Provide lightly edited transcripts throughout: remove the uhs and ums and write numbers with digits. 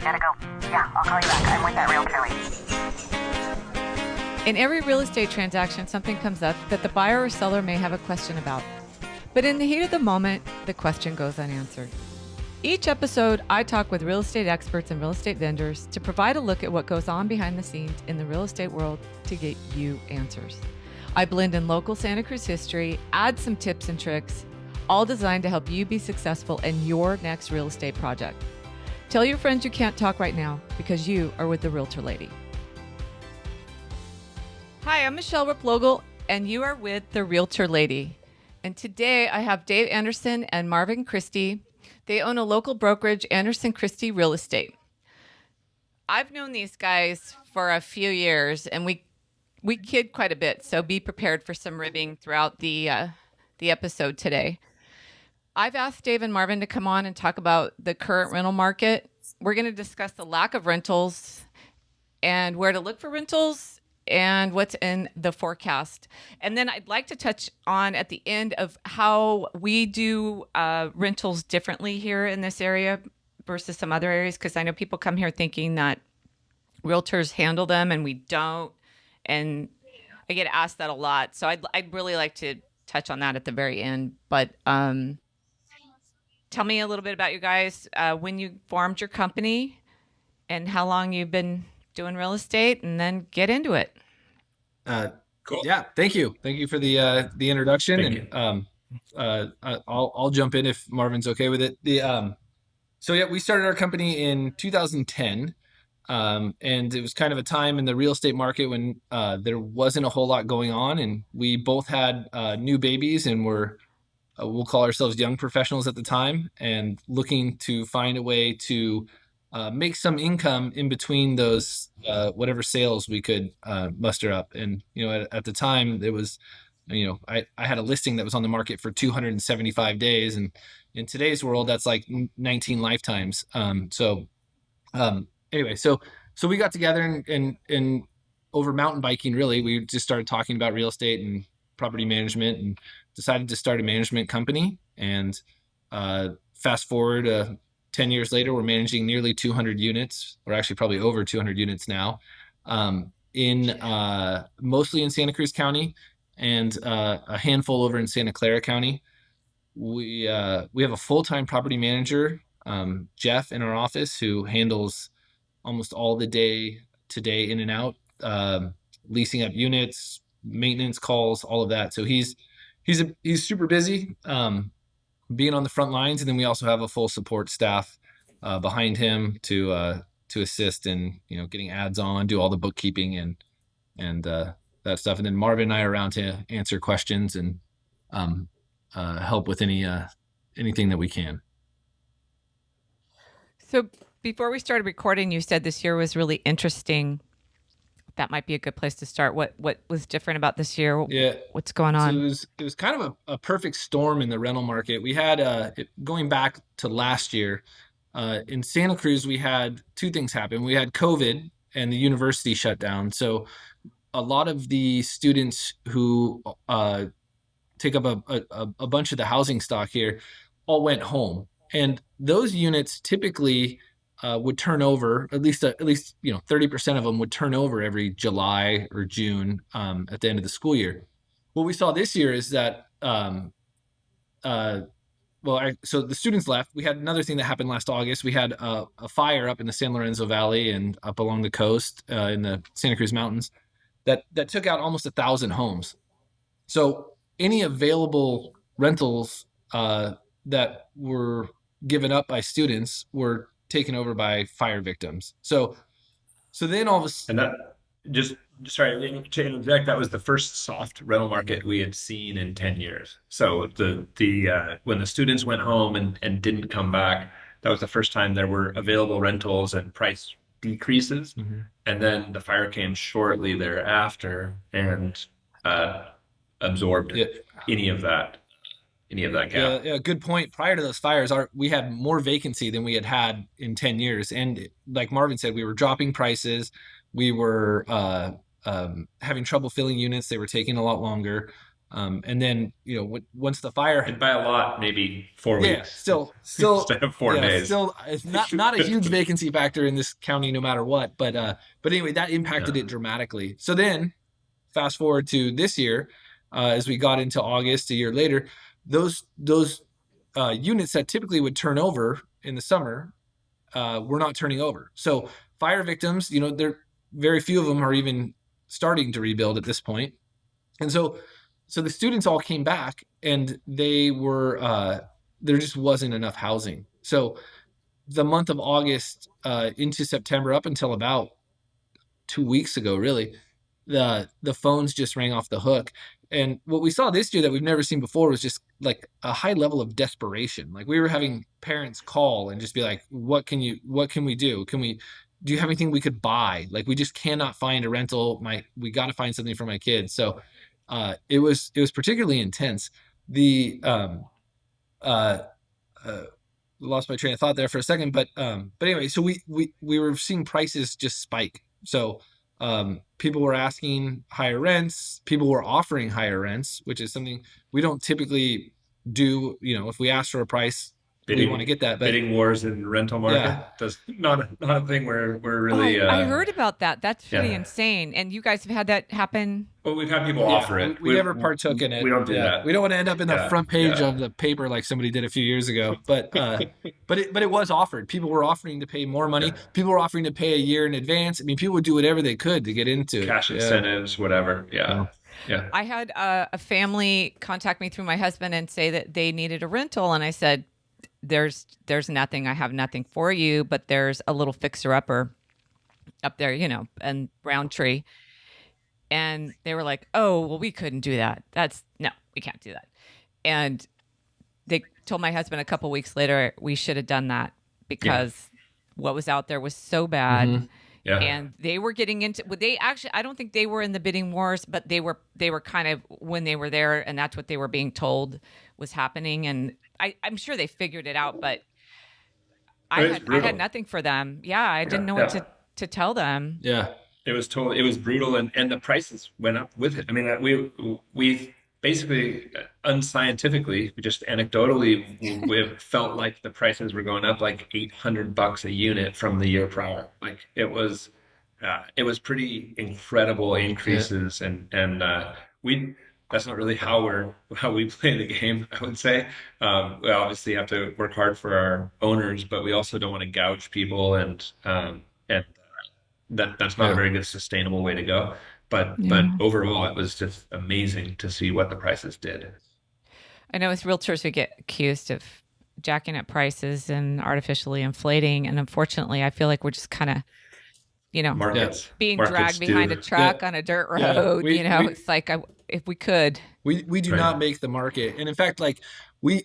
Gotta go. Yeah, I'll call you back. I'm with that realtor lady. In every real estate transaction, something comes up that the buyer or seller may have a question about. But in the heat of the moment, the question goes unanswered. Each episode, I talk with real estate experts and real estate vendors to provide a look at what goes on behind the scenes in the real estate world to get you answers. I blend in local Santa Cruz history, add some tips and tricks, all designed to help you be successful in your next real estate project. Tell your friends you can't talk right now because you are with the Realtor Lady. Hi, I'm Michelle Riplogel, and you are with the Realtor Lady. And today I have Dave Anderson and Marvin Christie. They own a local brokerage, AndersonChristie Real Estate. I've known these guys for a few years, and we kid quite a bit, so be prepared for some ribbing throughout the episode today. I've asked Dave and Marvin to come on and talk about the current rental market. We're going to discuss the lack of rentals and where to look for rentals and what's in the forecast. And then I'd like to touch on at the end of how we do rentals differently here in this area versus some other areas, because I know people come here thinking that realtors handle them and we don't. And I get asked that a lot. So I'd really like to touch on that at the very end. But tell me a little bit about you guys, when you formed your company and how long you've been doing real estate, and then get into it. Cool. Yeah. Thank you. Thank you for the introduction. I'll jump in if Marvin's okay with it. So we started our company in 2010. And it was kind of a time in the real estate market when there wasn't a whole lot going on, and we both had new babies and were we'll call ourselves young professionals at the time, and looking to find a way to make some income in between those whatever sales we could muster up. And at the time, it was I had a listing that was on the market for 275 days, and in today's world that's like 19 lifetimes. Anyway, so we got together and over mountain biking, really, we just started talking about real estate and property management and decided to start a management company. And fast forward 10 years later, we're managing nearly 200 units, or actually probably over 200 units now, in mostly in Santa Cruz County and a handful over in Santa Clara County. We have a full-time property manager, Jeff, in our office, who handles almost all the day-to-day in and out, leasing up units, maintenance calls, all of that. So he's super busy, being on the front lines. And then we also have a full support staff behind him to assist in getting ads on, do all the bookkeeping and that stuff. And then Marvin and I are around to answer questions and help with anything that we can. So before we started recording, you said this year was really interesting. That might be a good place to start. What was different about this year? Yeah. What's going on? So it was kind of a perfect storm in the rental market. We had, going back to last year, in Santa Cruz, we had two things happen. We had COVID and the university shut down. So a lot of the students who take up a bunch of the housing stock here all went home. And those units typically would turn over, at least 30% of them would turn over every July or June at the end of the school year. What we saw this year is that, so the students left. We had another thing that happened last August. We had a fire up in the San Lorenzo Valley and up along the coast in the Santa Cruz Mountains that took out almost 1,000 homes. So any available rentals that were given up by students were taken over by fire victims. So then all of a sudden, and that sorry to interject, that was the first soft rental market we had seen in 10 years. So the when the students went home and didn't come back, that was the first time there were available rentals and price decreases. Mm-hmm. And then the fire came shortly thereafter and absorbed any of that gap. Yeah, good point. Prior to those fires, we had more vacancy than we had in 10 years. And like Marvin said, we were dropping prices. We were having trouble filling units. They were taking a lot longer. And then, once the fire And by a lot, maybe 4 yeah, weeks. still Instead of 4 days. Still, it's not a huge vacancy factor in this county, no matter what. But anyway, that impacted it dramatically. So then, fast forward to this year, as we got into August, a year later, those units that typically would turn over in the summer were not turning over. So fire victims, there very few of them are even starting to rebuild at this point, and so the students all came back, and they were there just wasn't enough housing. So the month of August into September, up until about 2 weeks ago, really, the phones just rang off the hook. And what we saw this year that we've never seen before was just like a high level of desperation. Like, we were having parents call and just be like, what can we do? Do you have anything we could buy? Like, we just cannot find a rental. We got to find something for my kids. So it was particularly intense. Lost my train of thought there for a second, but anyway, so we were seeing prices just spike. So people were asking higher rents. People were offering higher rents, which is something we don't typically do. If we ask for a price, we want to get that. But bidding wars in rental market, that's not a thing we're really. I heard about that. That's pretty insane. And you guys have had that happen. Well, we've had people offer it. We never partook in it. We don't do that. We don't want to end up in the front page of the paper like somebody did a few years ago. But it was offered. People were offering to pay more money. People were offering to pay a year in advance. I mean, people would do whatever they could to get into it. Cash incentives, whatever. Yeah. I had a family contact me through my husband and say that they needed a rental, and I said, there's nothing. I have nothing for you, but there's a little fixer-upper up there, and Roundtree. And they were like, oh, well, we couldn't do that. No, we can't do that. And they told my husband a couple weeks later, we should have done that because what was out there was so bad. Mm-hmm. Yeah. And they were getting into, I don't think they were in the bidding wars, but they were kind of, when they were there, and that's what they were being told was happening. And I'm sure they figured it out, but I had nothing for them. Yeah. I didn't know what to tell them. Yeah. It was brutal, and the prices went up with it. I mean, we basically unscientifically, just anecdotally, we felt like the prices were going up like $800 a unit from the year prior. Like, it was pretty incredible increases, and that's not really how we play the game, I would say. We obviously have to work hard for our owners, but we also don't want to gouge people, and that's not a very good sustainable way to go. But overall, it was just amazing to see what the prices did. I know as realtors, we get accused of jacking up prices and artificially inflating. And unfortunately, I feel like we're just kind of, Markets dragged behind a truck on a dirt road. It's like, if we could. We do not make the market. And in fact, like the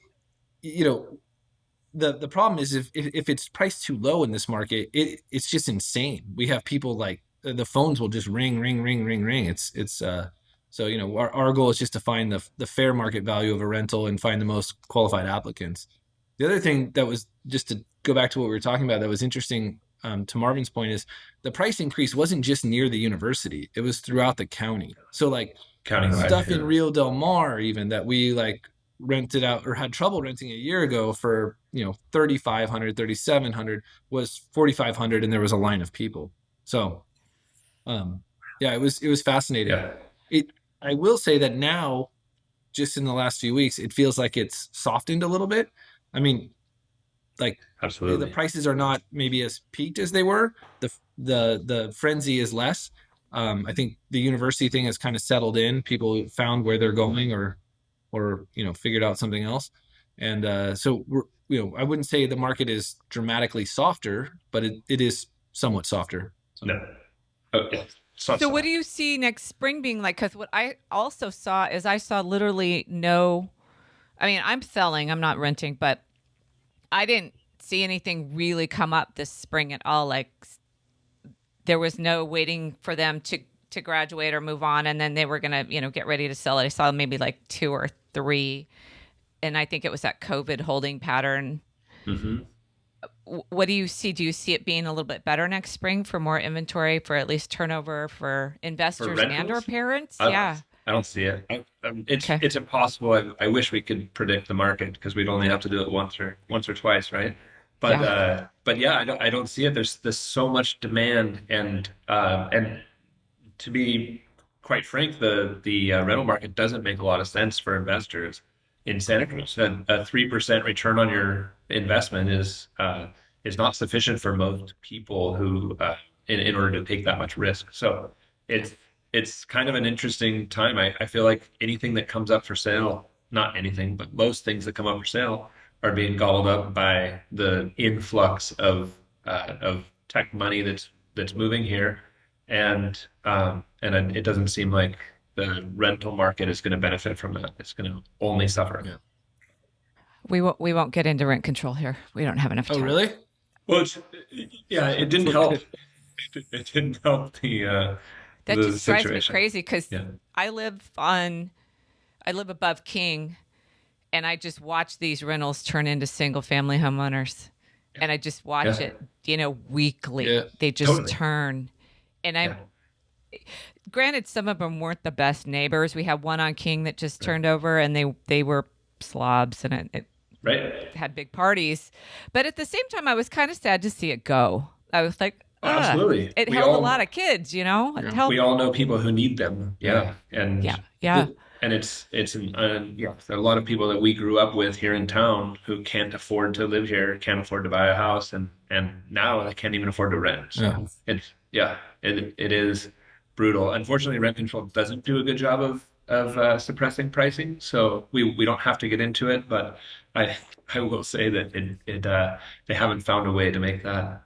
problem is if it's priced too low in this market, it's just insane. We have people like the phones will just ring. It's so our goal is just to find the fair market value of a rental and find the most qualified applicants. The other thing that was, just to go back to what we were talking about, that was interesting to Marvin's point, is the price increase wasn't just near the university; it was throughout the county. So like stuff in Rio Del Mar, even that we like rented out or had trouble renting a year ago for $3,500, $3,700 was $4,500, and there was a line of people. So it was fascinating. I will say that now, just in the last few weeks, it feels like it's softened a little bit. I mean, like, absolutely, the prices are not maybe as peaked as they were. The frenzy is less. I think the university thing has kind of settled in. People found where they're going, or figured out something else. And so we're, I wouldn't say the market is dramatically softer, but it is somewhat softer. No. Okay. So what do you see next spring being like? Because what I also saw is I saw literally I'm selling, I'm not renting, but I didn't see anything really come up this spring at all. Like, there was no waiting for them to graduate or move on, and then they were going to, get ready to sell it. I saw maybe like 2 or 3, and I think it was that COVID holding pattern. Mm-hmm. What do you see? Do you see it being a little bit better next spring for more inventory, for at least turnover for investors and or parents? I I don't see it. It's Okay. it's impossible. I wish we could predict the market because we'd only have to do it once or twice, right? But yeah, I don't see it. There's so much demand, and to be quite frank, the rental market doesn't make a lot of sense for investors in Santa Cruz. A 3% return on your investment is not sufficient for most people who in order to take that much risk. So it's it's kind of an interesting time. I feel like anything that comes up for sale, not anything, but most things that come up for sale are being gobbled up by the influx of tech money that's moving here, and it doesn't seem like the rental market is going to benefit from that. It's going to only suffer. Yeah. We won't get into rent control here. We don't have enough time. Oh, really? Well, yeah, it didn't help. It didn't help That the just drives me situation. crazy because Yeah. I live above King, and I just watch these rentals turn into single family homeowners, and I just watch Yeah. it, weekly. Yeah, They just totally. turn, and Yeah. granted, some of them weren't the best neighbors. We had one on King that just turned over, and they were slobs, and it Right. had big parties. But at the same time, I was kind of sad to see it go. I was like, Absolutely. it We held a all- lot of kids, It helped. We all know people who need them. Yeah. And Yeah. and it's there are a lot of people that we grew up with here in town who can't afford to live here, can't afford to buy a house, and now they can't even afford to rent. So it is brutal. Unfortunately, rent control doesn't do a good job of suppressing pricing, so we don't have to get into it. But I will say that they haven't found a way to make that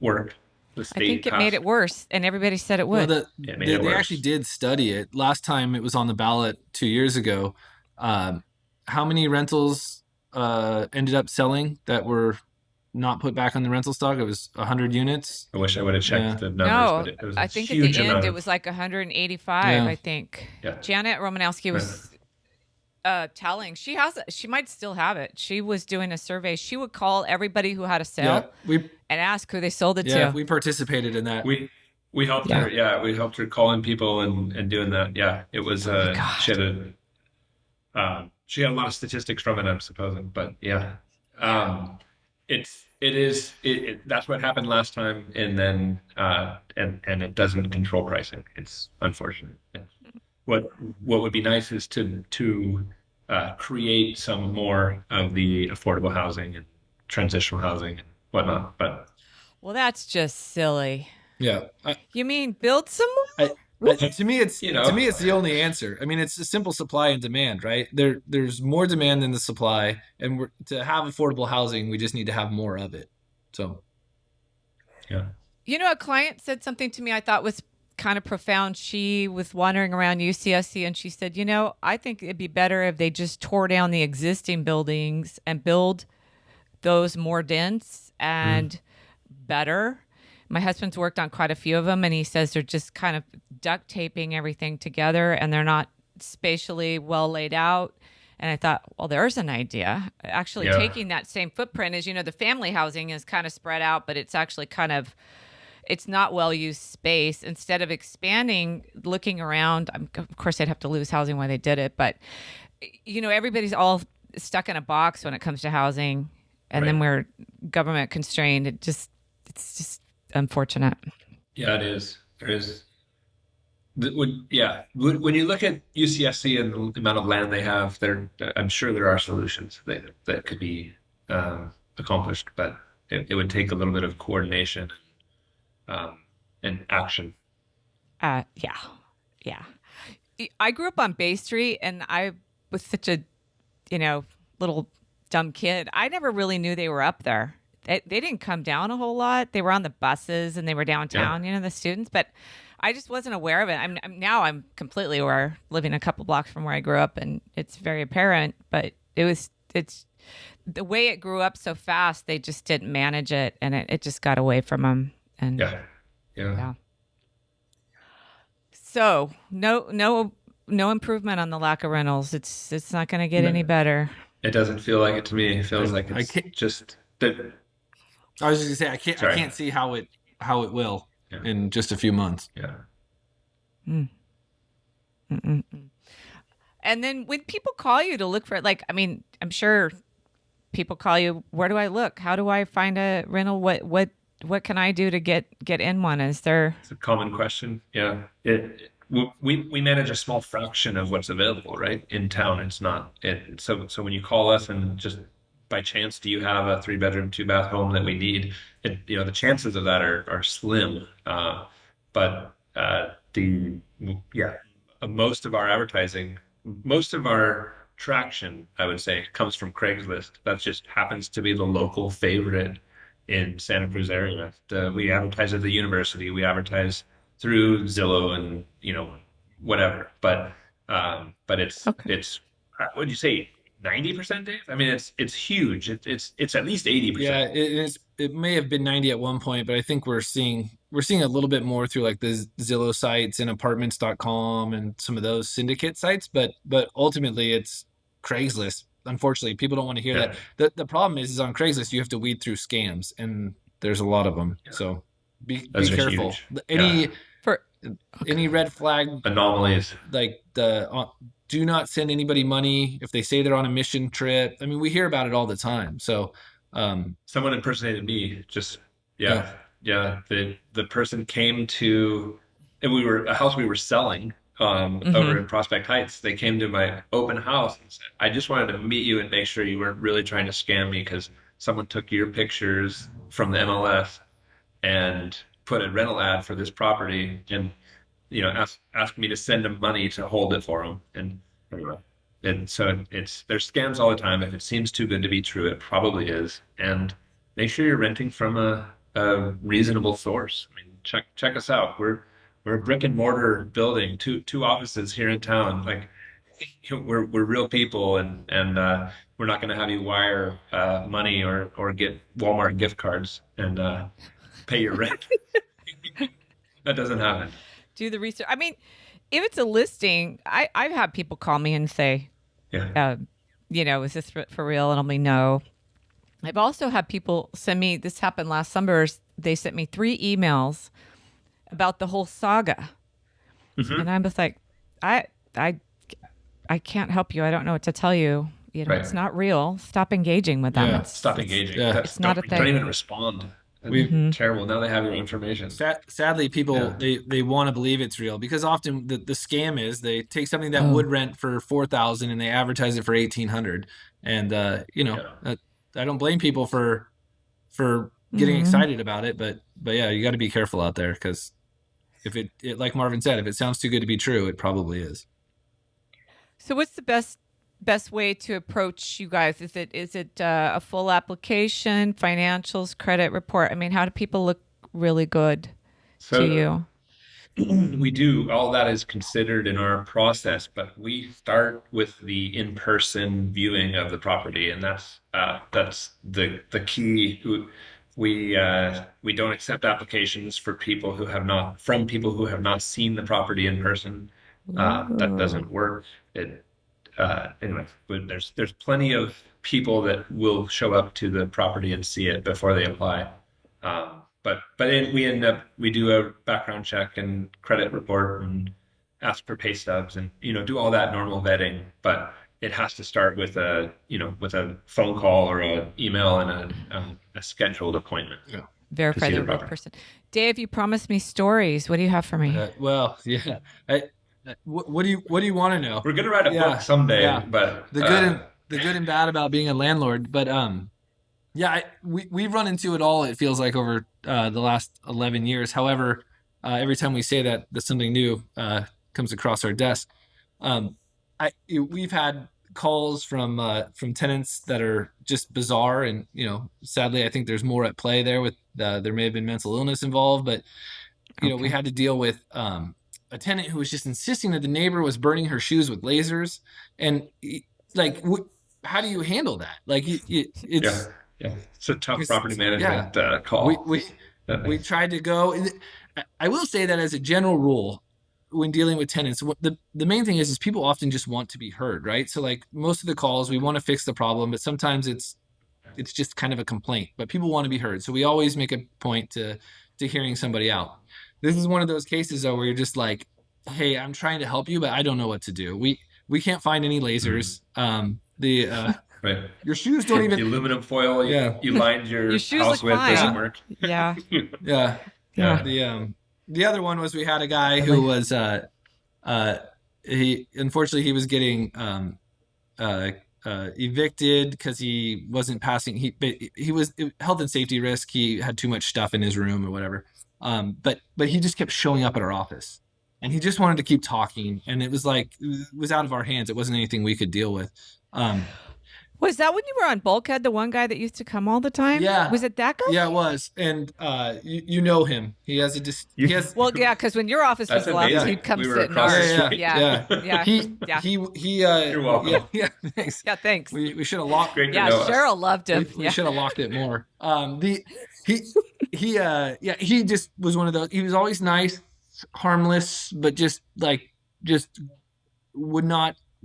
work. The I state think it passed- made it worse, and everybody said it Well, would. It made they it worse. actually did study it. Last time it was on the ballot 2 years ago. How many rentals ended up selling that were not put back on the rental stock? It was 100 units. I wish I would have checked Yeah. the numbers, No, but it was a I think at huge the end amount it of- was like 185. Yeah. I think Yeah. Janet Romanowski was telling. She might still have it. She was doing a survey. She would call everybody who had a sale and ask who they sold it to. we participated in that. We helped Yeah. her. Yeah, we helped her calling people and doing that. Yeah, it was. God. She had a lot of statistics from it, I'm supposing. But yeah, that's what happened last time, and then and it doesn't control pricing. It's unfortunate. What would be nice is to create some more of the affordable housing and transitional housing and whatnot. But Well, that's just silly. Yeah. You mean build some more? To me, it's the only answer. I mean, it's a simple supply and demand, right? There's more demand than the supply, and to have affordable housing, we just need to have more of it. So, yeah. A client said something to me I thought was kind of profound. She was wandering around UCSC, and she said, I think it'd be better if they just tore down the existing buildings and build those more dense and better. My husband's worked on quite a few of them, and he says they're just kind of duct taping everything together, and they're not spatially well laid out. And I thought, well, there's an idea. Actually, taking that same footprint as, the family housing is kind of spread out, but it's actually it's not well-used space. Instead of expanding, looking around, of course, they'd have to lose housing while they did it. But, everybody's all stuck in a box when it comes to housing, and then we're government constrained. It's just unfortunate. Yeah, it is. There is. When you look at UCSC and the amount of land they have, I'm sure there are solutions that could be accomplished, but it would take a little bit of coordination and action. Yeah. I grew up on Bay Street, and I was such a, little dumb kid. I never really knew they were up there. They didn't come down a whole lot. They were on the buses and they were downtown, the students, but I just wasn't aware of it. I'm completely aware, living a couple blocks from where I grew up, and it's very apparent, but it's the way it grew up so fast. They just didn't manage it, and it just got away from them. And Yeah. So no improvement on the lack of rentals. It's not going to get any better. It doesn't feel like it to me. It feels like it's just that. I was just gonna say I Sorry. can't see how it will in just a few months. Yeah. Mm-mm-mm. And then when people call you to look for it, like, I mean, I'm sure people call you, where do I look? How do I find a rental? What can I do to get in one? Is there? It's a common question. Yeah. We manage a small fraction of what's available, right? In town. It's not it. So when you call us and just by chance, do you have a 3-bedroom, 2-bath home that we need? The chances of that are slim. But yeah, most of our advertising, most of our traction, I would say, comes from Craigslist. That just happens to be the local favorite in Santa Cruz area. We advertise at the university. We advertise through Zillow and whatever. But Okay. it's what do you say, 90%, Dave? I mean, it's huge. It's at least 80%. Yeah, it may have been 90 at one point, but I think we're seeing a little bit more through like the Zillow sites and apartments.com and some of those syndicate sites, but ultimately it's Craigslist. Unfortunately, people don't want to hear Yeah. that. The problem is on Craigslist you have to weed through scams, and there's a lot of them. So be Those are careful. huge. Any For any red flag, Anomalies. like do not send anybody money if they say they're on a mission trip. I mean, we hear about it all the time. So Someone impersonated me. Just yeah. yeah. The person came to, and we were a house we were selling over in Prospect Heights. They came to my open house and said, "I just wanted to meet you and make sure you weren't really trying to scam me because someone took your pictures from the MLS and put a rental ad for this property and asked me to send them money to hold it for them." And anyway, and so there's scams all the time. If it seems too good to be true, it probably is. And make sure you're renting from a reasonable source. I mean, check us out. We're a brick and mortar building, two offices here in town. Like we're real people, and we're not going to have you wire money or get Walmart gift cards and pay your rent. That doesn't happen. do the research. I mean, if it's a listing, I've had people call me and say, Yeah. is this for real? And I'll be no. I've also had people send me, this happened last summer, they sent me 3 emails about the whole saga. Mhm. And I'm just like, I can't help you. I don't know what to tell you. Right. It's not real. Stop engaging with them. Yeah. Stop engaging. Yeah. It's not a thing. Don't even respond. Terrible. Now they have your information. Sadly, people Yeah. they want to believe it's real because often the scam is they take something that Oh. would rent for 4,000 and they advertise it for 1,800, and I don't blame people for getting excited about it, but yeah, you got to be careful out there because if it like Marvin said, if it sounds too good to be true, it probably is. So what's the best way to approach you guys? Is it a full application, financials, credit report? I mean, how do people look really good to you? We do. All that is considered in our process, but we start with the in-person viewing of the property, and that's the key. We don't accept applications for people who have not seen the property in person. That doesn't work. Anyway, but there's plenty of people that will show up to the property and see it before they apply. We do a background check and credit report and ask for pay stubs and do all that normal vetting. But it has to start with a phone call or an email and a scheduled appointment. Yeah. Verify the real person. Dave, you promised me stories. What do you have for me? Well, yeah. What do you want to know? We're gonna write a book someday, but the good and bad about being a landlord. But we've run into it all. It feels like over the last 11 years. However, every time we say that something new comes across our desk. We've had calls from tenants that are just bizarre, and sadly, I think there's more at play there. With there may have been mental illness involved, but we had to deal with a tenant who was just insisting that the neighbor was burning her shoes with lasers, and how do you handle that? Like it's it's a tough property management call. We tried to go. I will say that as a general rule, when dealing with tenants, the main thing is people often just want to be heard, right? So like most of the calls, we want to fix the problem, but sometimes it's just kind of a complaint, but people want to be heard. So we always make a point to hearing somebody out. This is one of those cases though where you're just like, hey, I'm trying to help you, but I don't know what to do. We can't find any lasers. Right. Your shoes don't The even. aluminum foil you lined your shoes house look with fine. doesn't work. Yeah. Yeah. Yeah. The other one was we had a guy who was he unfortunately he was getting evicted because he wasn't passing. He was health and safety risk. He had too much stuff in his room or whatever. But he just kept showing up at our office, and he just wanted to keep talking. And it was like it was out of our hands. It wasn't anything we could deal with. Was that when you were on Bulkhead, the one guy that used to come all the time? Yeah. Was it that guy? Yeah, it was. And you know him. He has he has. Well, yeah, because when your office was That's left, amazing. he'd come We were sit in across ours. the street. Yeah. He You're welcome. Yeah, thanks. Yeah, thanks. We should have locked. Great to Yeah, know us. Cheryl loved him. We should have locked it more. He just was one of those. He was always nice, harmless, but just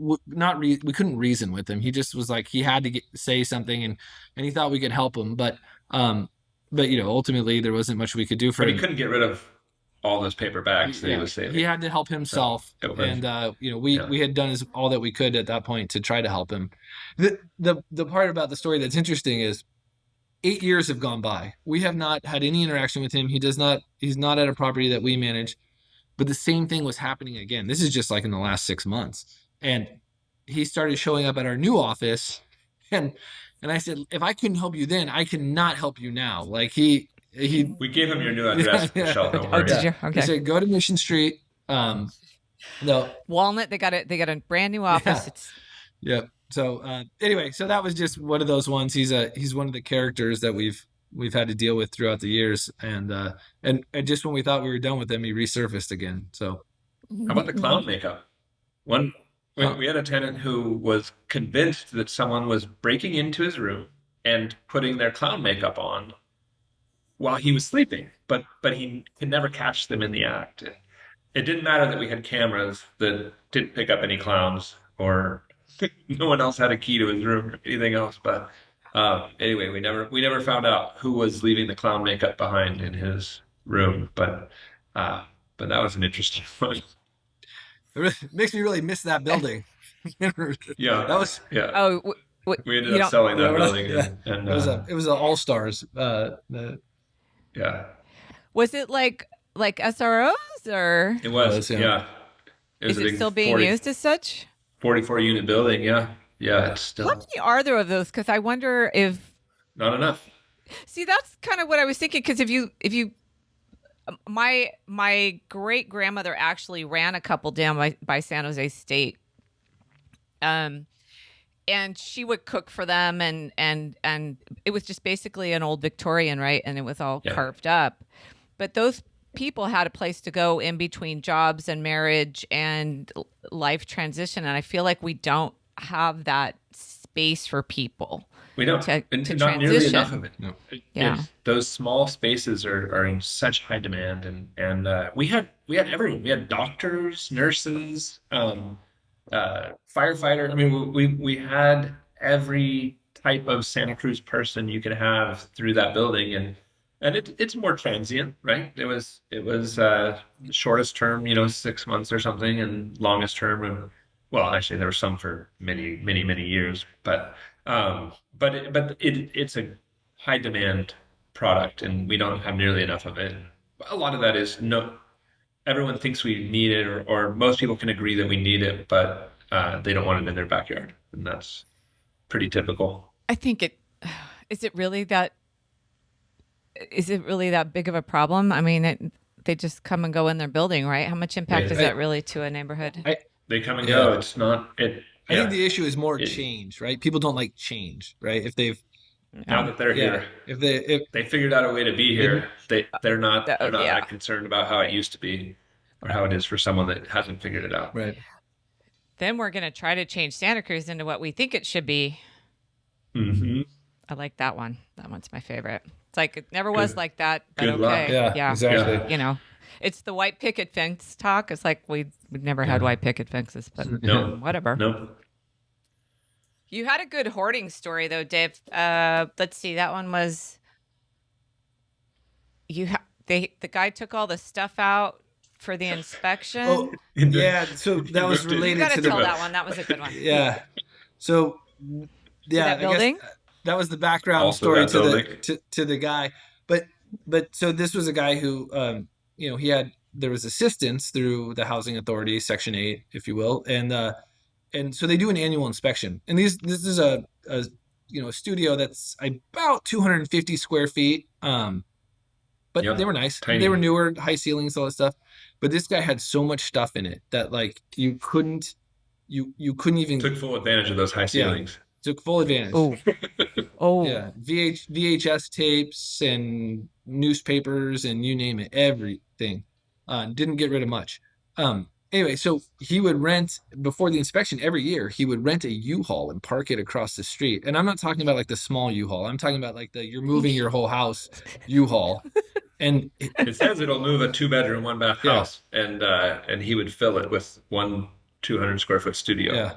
we couldn't reason with him. He just was like he had to say something, and he thought we could help him, but ultimately there wasn't much we could do for But him. he couldn't get rid of all those paper bags that he was saving. He had to help himself, So, it was- we had done all that we could at that point to try to help him. The part about the story that's interesting is 8 years have gone by. We have not had any interaction with him. He's not at a property that we manage, but the same thing was happening again. This is just like in the last 6 months. And he started showing up at our new office, and I said, if I couldn't help you then, I cannot help you now. Like we gave him your new address, Michelle. Don't Oh, worry. did you? he Okay. said, go to Mission Street. No. Walnut, they got a brand new office. Yeah. It's Yep. So anyway, so that was just one of those ones. He's one of the characters that we've had to deal with throughout the years, and just when we thought we were done with him, he resurfaced again. So How about the clown makeup? We had a tenant who was convinced that someone was breaking into his room and putting their clown makeup on while he was sleeping, but he could never catch them in the act. It didn't matter that we had cameras that didn't pick up any clowns, or no one else had a key to his room or anything else. But anyway, we never found out who was leaving the clown makeup behind in his room. But that was an interesting one. it makes me really miss that building. Yeah, That was oh, we ended up selling that building, yeah. and it was an all stars. yeah, was it like SROs or it was. was, yeah. Yeah, is a it big still being used as such? 44 unit building. Yeah, it's still How many are there of those? Because I wonder if. not enough. See, that's kind of what I was thinking. Because if you, my great grandmother actually ran a couple down by San Jose State, and she would cook for them, and it was just basically an old Victorian, right? And it was all carved up, but those people had a place to go in between jobs and marriage and life transition, and I feel like we don't have that space for people. We don't, to and not nearly transition. enough of it. No. Yeah. Those small spaces are in such high demand, and we had everyone. We had doctors, nurses, firefighter. I mean, we had every type of Santa Cruz person you could have through that building, and it's more transient, right? It was shortest term, 6 months or something, and longest term, well, actually there were some for many years, but it's a high demand product, and we don't have nearly enough of it. A lot of that is everyone thinks we need it, or most people can agree that we need it, but they don't want it in their backyard, and that's pretty typical. I think is it really that big of a problem? I mean, they just come and go in their building, right? How much impact is that really to a neighborhood? They come and go. It's not it. I think the issue is more change, right? People don't like change, right? If they've now that they're here, if they figured out a way to be here, they're not Yeah. that concerned about how it used to be or how it is for someone that hasn't figured it out. right. Then we're going to try to change Santa Cruz into what we think it should be. Mm-hmm. I like that one. That one's my favorite. It's like it never was like that, but Good luck. okay. Yeah, exactly. It's the white picket fence talk. It's like we've never had white picket fences, but No. whatever. No. You had a good hoarding story though, Dave. Let's see. That one was the guy took all the stuff out for the inspection. Oh, yeah. So that was you related got to to the tell that one. That was a good one. yeah. So yeah, that building? I guess that was the background Also story that to building. to the guy. But so this was a guy who there was assistance through the housing authority, Section 8, if you will, and so they do an annual inspection. And this is a studio that's about 250 square feet. But Yep, they were nice. tiny. They were newer, high ceilings, all that stuff. But this guy had so much stuff in it that like you couldn't even Took full advantage of those high ceilings. took full advantage. Oh, Yeah, VHS tapes and newspapers and you name it, everything. Didn't get rid of much. Anyway, so he would rent before the inspection every year. He would rent a U-Haul and park it across the street. And I'm not talking about like the small U-Haul. I'm talking about like you're moving your whole house U-Haul. And It says it'll move a 2-bedroom, 1-bath Yeah. house, and he would fill it with one 200 square foot studio. yeah,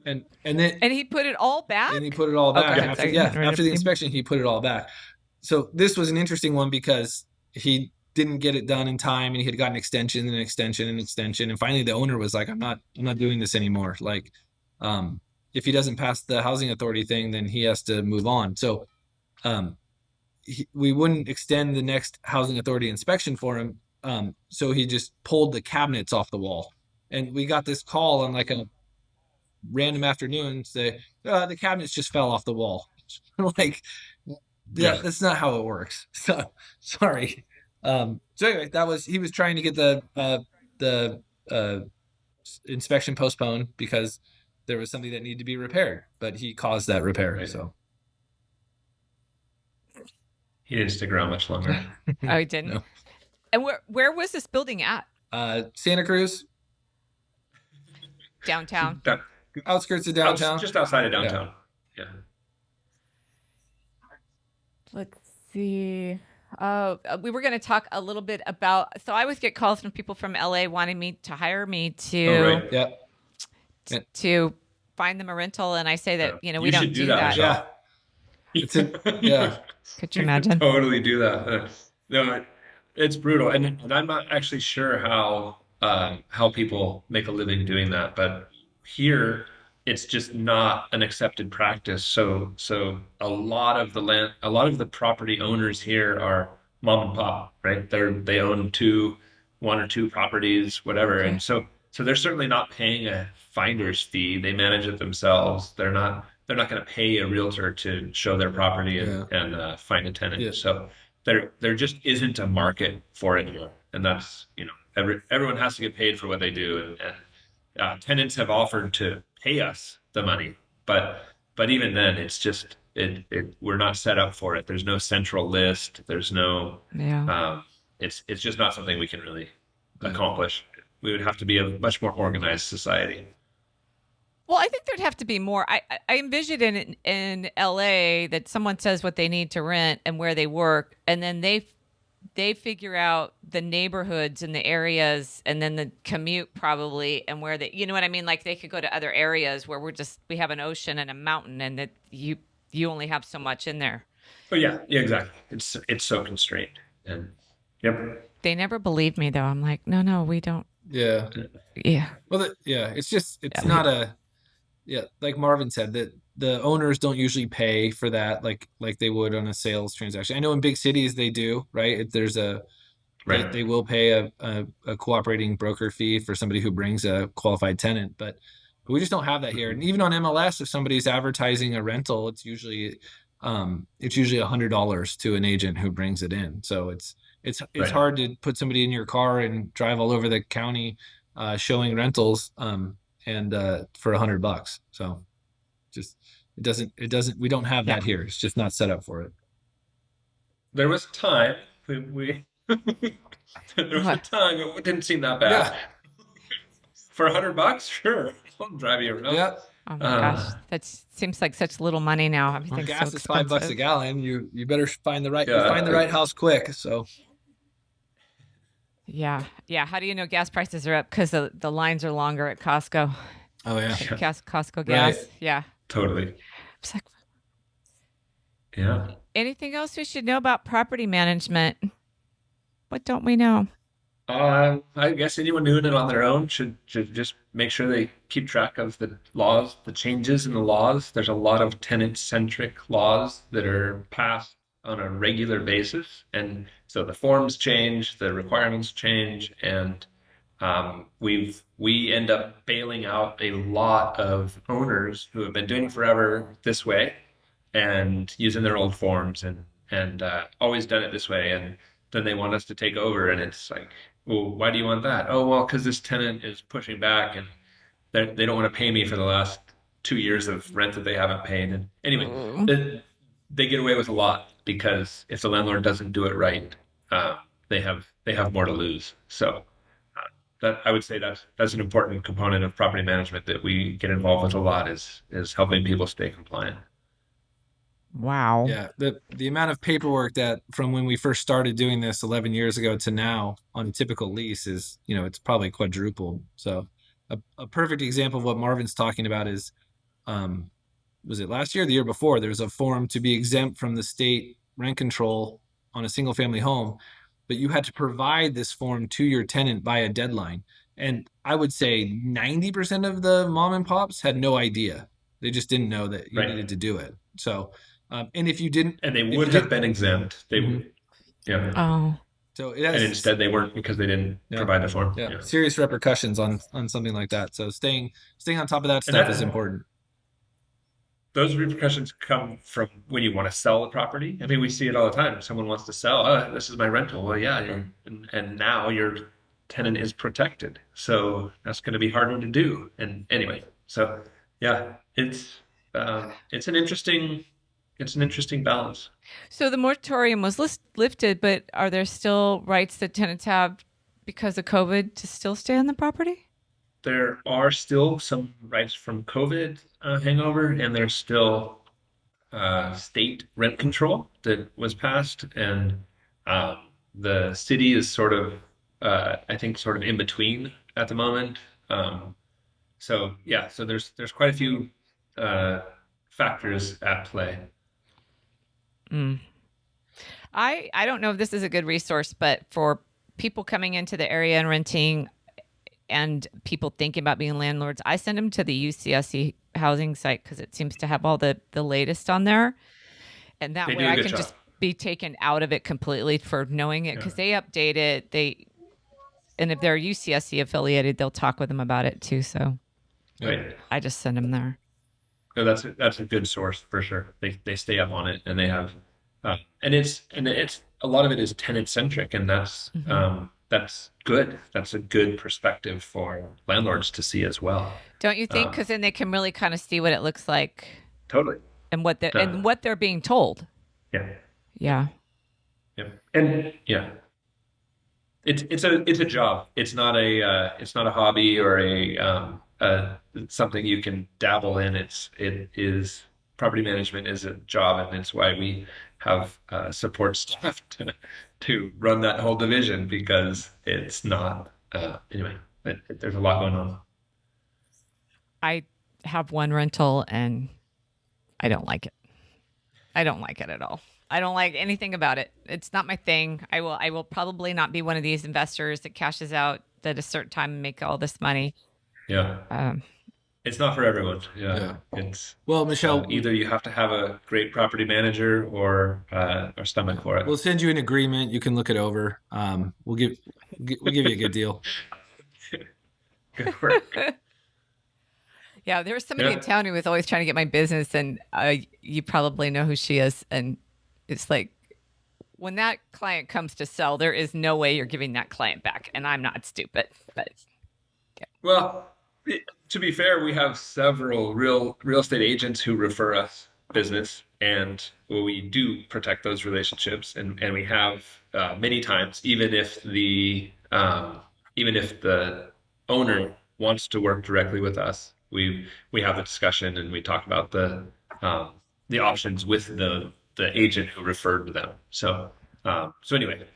and then and he put it all back. and he put it all back Okay, after, sorry. after the inspection. He put it all back. So this was an interesting one because he didn't get it done in time, and he had gotten extension and extension and extension, and finally the owner was like, I'm not doing this anymore. Like, if he doesn't pass the housing authority thing, then he has to move on. So we wouldn't extend the next housing authority inspection for him. So he just pulled the cabinets off the wall, and we got this call on like a random afternoon say the cabinets just fell off the wall. Like, yeah, that's not how it works. So sorry. So anyway, he was trying to get the inspection postponed because there was something that needed to be repaired, but he caused that repair. Right. So He didn't stick around much longer. Oh, he didn't. No. And where was this building at? Santa Cruz, Downtown. outskirts of downtown. Just outside of downtown. Yeah. Let's see. We wwe going to talk a little bit about. So I always get calls from people from LA wanting me to hire me to Oh, right. Yeah. to find them a rental, and I say that we You don't should do do that, that. Michelle. Yeah. Could you imagine? Totally do that. No, it's brutal, and I'm not actually sure how people make a living doing that. But here, it's just not an accepted practice. So a lot of the property owners here are mom and pop, right? They own one or two properties, whatever, and so they're certainly not paying a finder's fee. They manage it themselves. They're not going to pay a realtor to show their property and find a tenant. Yeah. So there just isn't a market for it here, and that's everyone has to get paid for what they do, and tenants have offered to pay us the money, but even then, it's just we're not set up for it. There's no central list. There's no it's just not something we can really accomplish. We would have to be a much more organized society. Well, I think there'd have to be more. I envision in LA that someone says what they need to rent and where they work, and then they figure out the neighborhoods and the areas, and then the commute probably, and where they, you know what I mean? Like they could go to other areas where we have an ocean and a mountain, and that you only have so much in there. Oh yeah, exactly. It's so constrained, and yep. They never believed me though. I'm like, no, we don't. Yeah. Yeah. Well, it's not a. Yeah, like Marvin said, that the owners don't usually pay for that like they would on a sales transaction. I know in big cities they do, right? If there's they will pay a cooperating broker fee for somebody who brings a qualified tenant, but we just don't have that here. And even on MLS, if somebody's advertising a rental, it's usually $100 to an agent who brings it in. So it's hard to put somebody in your car and drive all over the county showing rentals. And for $100. So just it doesn't we don't have that here. It's just not set up for it. There was a time we there was a time it didn't seem that bad. Yeah. For $100, sure, I'll drive you around. Yeah. Oh my gosh, that seems like such little money now. Everything's Gas so is expensive. $5 a gallon. You better find the right house quick. So Yeah. How do you know gas prices are up? Because the lines are longer at Costco. oh yeah. Costco gas. Right. Yeah. Totally. It's like, Yeah. anything else we should know about property management? What don't we know? I guess anyone doing it on their own should just make sure they keep track of the laws, the changes in the laws. There's a lot of tenant-centric laws that are passed on a regular basis, and so the forms change, the requirements change, and we end up bailing out a lot of owners who have been doing it forever this way and using their old forms and always done it this way, and then they want us to take over, and it's like, well, why do you want that? Oh, well, because this tenant is pushing back, and they don't want to pay me for the last 2 years of rent that they haven't paid. And anyway, they get away with a lot because if the landlord doesn't do it right, they have more to lose. So that I would say that's an important component of property management that we get involved with a lot is helping people stay compliant. Wow. Yeah, the amount of paperwork that from when we first started doing this 11 years ago to now on a typical lease is, it's probably quadrupled. So a perfect example of what Marvin's talking about is, was it last year or the year before? There was a form to be exempt from the state rent control on a single family home, but you had to provide this form to your tenant by a deadline. And I would say 90% of the mom and pops had no idea. They just didn't know that you needed to do it. So, and if you didn't, and they would have been exempt, they would, yeah. Oh, so it has, and instead they weren't because they didn't provide the form. Yeah, serious repercussions on something like that. So staying on top of that stuff is important. Those repercussions come from when you want to sell the property. I mean, we see it all the time. Someone wants to sell. Oh, this is my rental. Well, yeah, and now your tenant is protected, so that's going to be harder to do. And anyway, so yeah, it's an interesting balance. so the moratorium was lifted, but are there still rights that tenants have because of COVID to still stay on the property? There are still some rights from COVID hangover, and there's still state rent control that was passed, and the city is sort of, I think, sort of in between at the moment. So yeah, so there's quite a few factors at play. I don't know if this is a good resource, but for people coming into the area and renting and people thinking about being landlords, I send them to the UCSC housing site because it seems to have all the latest on there. And that way I can just be taken out of it completely for knowing it because they update it. And if they're UCSC affiliated, they'll talk with them about it too. So I just send them there. No, that's a good source for sure. They stay up on it, and they have, and it's a lot of it is tenant centric, and that's good. That's a good perspective for landlords to see as well. Don't you think? Because then they can really kind of see what it looks like. Totally. And what they're being told. Yeah. Yeah. Yeah. And yeah. It's a job. It's not a hobby or a something you can dabble in. It is property management is a job, and it's why we have support staff to run that whole division, because it's not anyway. There's a lot going on. I have one rental and I don't like it. I don't like it at all. I don't like anything about it. It's not my thing. I will probably not be one of these investors that cashes out at a certain time and make all this money. Yeah. It's not for everyone. Yeah. It's Michelle, either you have to have a great property manager or stomach for it. We'll send you an agreement. You can look it over. We'll give you a good deal. Good work. Yeah, there was somebody in town who was always trying to get my business, and you probably know who she is. And it's like, when that client comes to sell, there is no way you're giving that client back. And I'm not stupid, but yeah. Well, to be fair, we have several real estate agents who refer us business, and we do protect those relationships, and we have many times, even if the owner wants to work directly with us, we have a discussion and we talk about the options with the agent who referred them. So anyway,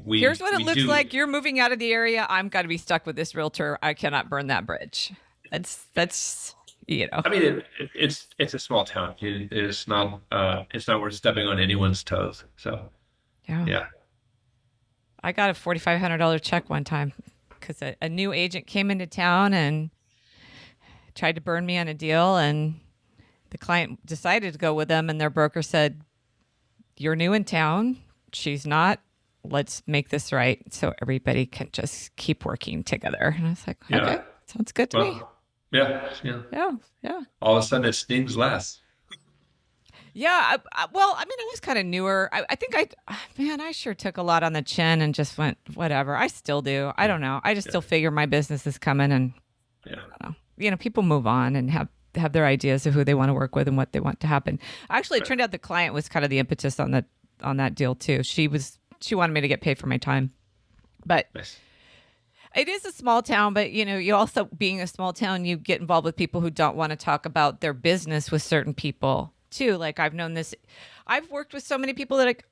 here's what it looks like. You're moving out of the area. I'm got to be stuck with this realtor. I cannot burn that bridge. That's I mean, it's a small town. It's not worth stepping on anyone's toes. So yeah. I got a $4,500 check one time because a new agent came into town and tried to burn me on a deal, and the client decided to go with them, and their broker said, "You're new in town. She's not. Let's make this right so everybody can just keep working together." And I was like, okay, sounds good to me. Yeah. Yeah. All of a sudden it stings less. Yeah. I was kind of newer. I think I sure took a lot on the chin and just went, whatever. I still do. I don't know. I just still figure my business is coming, and I don't know. People move on and have their ideas of who they want to work with and what they want to happen. Actually, it turned out the client was kind of the impetus on that deal too. She wanted me to get paid for my time, but Nice. it is a small town. But you also, being a small town, you get involved with people who don't want to talk about their business with certain people too. Like I've worked with so many people that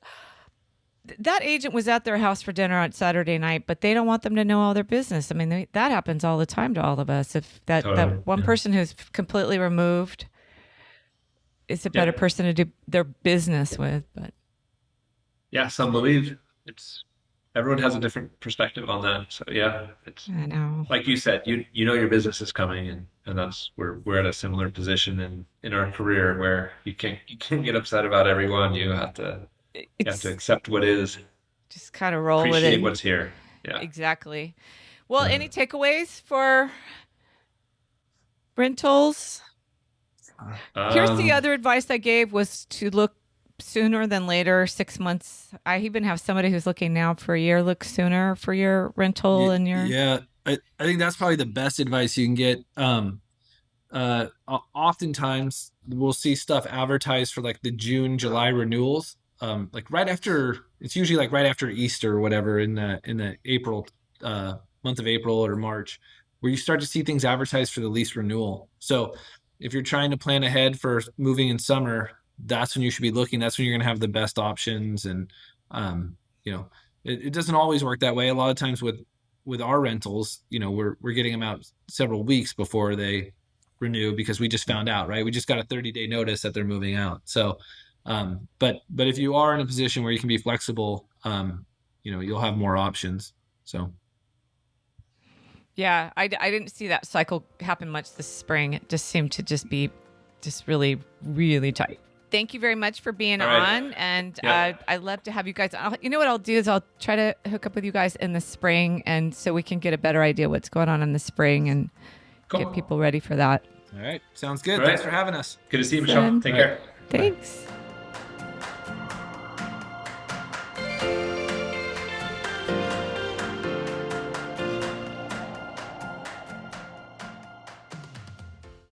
that agent was at their house for dinner on Saturday night, but they don't want them to know all their business. I mean, that happens all the time to all of us. If that one person who's completely removed is a better person to do their business with, but some believe everyone has a different perspective on that. So it's, I know. like you said, you know your business is coming, and that's we're at a similar position in our career where you can't get upset about everyone. You have to accept what is. Just kind of roll with it. Appreciate what's here. Yeah. Exactly. Well, any takeaways for rentals? Here's the other advice I gave, was to look sooner than later, 6 months. I even have somebody who's looking now for a year. Look sooner for your rental and your... Yeah, I think that's probably the best advice you can get. Oftentimes we'll see stuff advertised for like the June, July renewals. It's usually like right after Easter or whatever in the April, month of April or March, where you start to see things advertised for the lease renewal. So if you're trying to plan ahead for moving in summer, that's when you should be looking. That's when you're going to have the best options. And, it doesn't always work that way. A lot of times with our rentals, we're getting them out several weeks before they renew because we just found out, right? We just got a 30-day notice that they're moving out. So, but if you are in a position where you can be flexible, you'll have more options. So. Yeah, I didn't see that cycle happen much this spring. It just seemed to be really, really tight. Thank you very much for being on. And I'd love to have you guys. You know what I'll do is I'll try to hook up with you guys in the spring, and so we can get a better idea what's going on in the spring and get people ready for that. All right. Sounds good. All right. Thanks for having us. Good to see you, Michelle. Take care. Thanks.